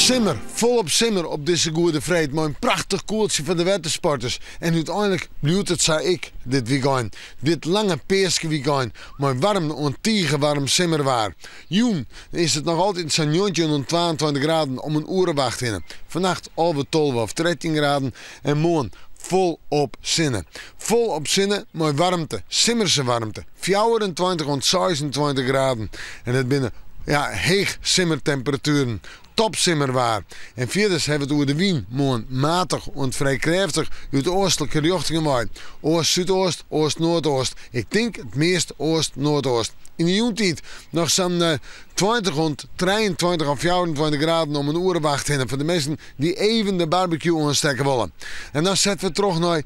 Simmer, volop simmer op deze goede vreed. Maar een prachtig koeltje voor de watersporters. En uiteindelijk blijft het, zei ik, dit weekend. Dit lange peerske weekend. Maar warm, ontiege warm simmer waar. Joen is het nog altijd zo'n 22 graden om een uur wacht in. Vannacht alweer 12 of 13 graden. En morgen vol op zinnen. Vol op zinnen, maar warmte. Simmerse warmte. 24 tot 26 graden. En het binnen heeg simmertemperaturen. Top simmerwaar. En verder hebben we het over de wien morgen matig en vrij krachtig uit de oostelijke richting waaien. Oost-Zuidoost, Oost-Noordoost. Ik denk het meest Oost-Noordoost. In de joentijd nog zo'n 20 rond 23 of 24 graden om een uur wacht in. Voor de mensen die even de barbecue aansteken willen. En dan zetten we terug naar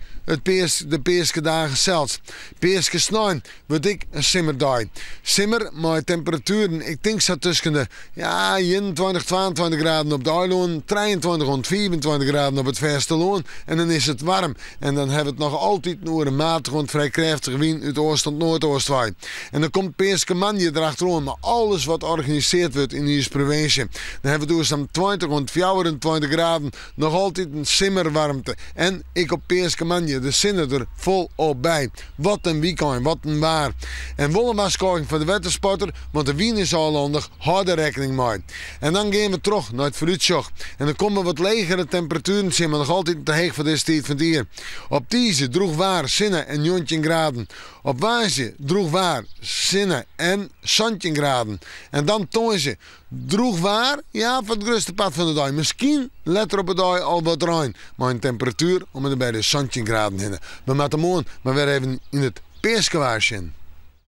de peerske dagen zelfs. Peerske snijn wordt ik een simmerdag. Simmer met temperaturen, ik denk zo tussen de 21, 22 graden op de eiland, 23 rond 24 graden op het Versteloon. En dan is het warm. En dan hebben we het nog altijd een matig en vrij krachtig wind uit oost tot noordoost waaien. En dan komt peerske manje erachterom, maar alles wat georganiseerd wordt in deze provincie. Dan hebben we dus zo'n 20 rond 24 graden nog altijd een simmerwarmte. En ik op peerske manje, de zinnen er vol op bij. Wat een weekend, wat een waar. En wollenwaarschijnlijk voor de watersporter, want de wien is al handig, hou er rekening mee. En dan gaan we terug naar het vooruitzicht. En dan komen wat legere temperaturen, zijn maar nog altijd te heeg voor deze tijd van het jaar. Op deze droeg waar, zinnen en 19 graden. Op Waasje droeg waar, zinnen en 17 graden. En dan toonje droeg waar, voor het grootste pad van de dag. Misschien let er op de dag al wat ruim. Maar een temperatuur om er bij de 17 graden heen. We moeten morgen maar weer even in het peerske waarsje.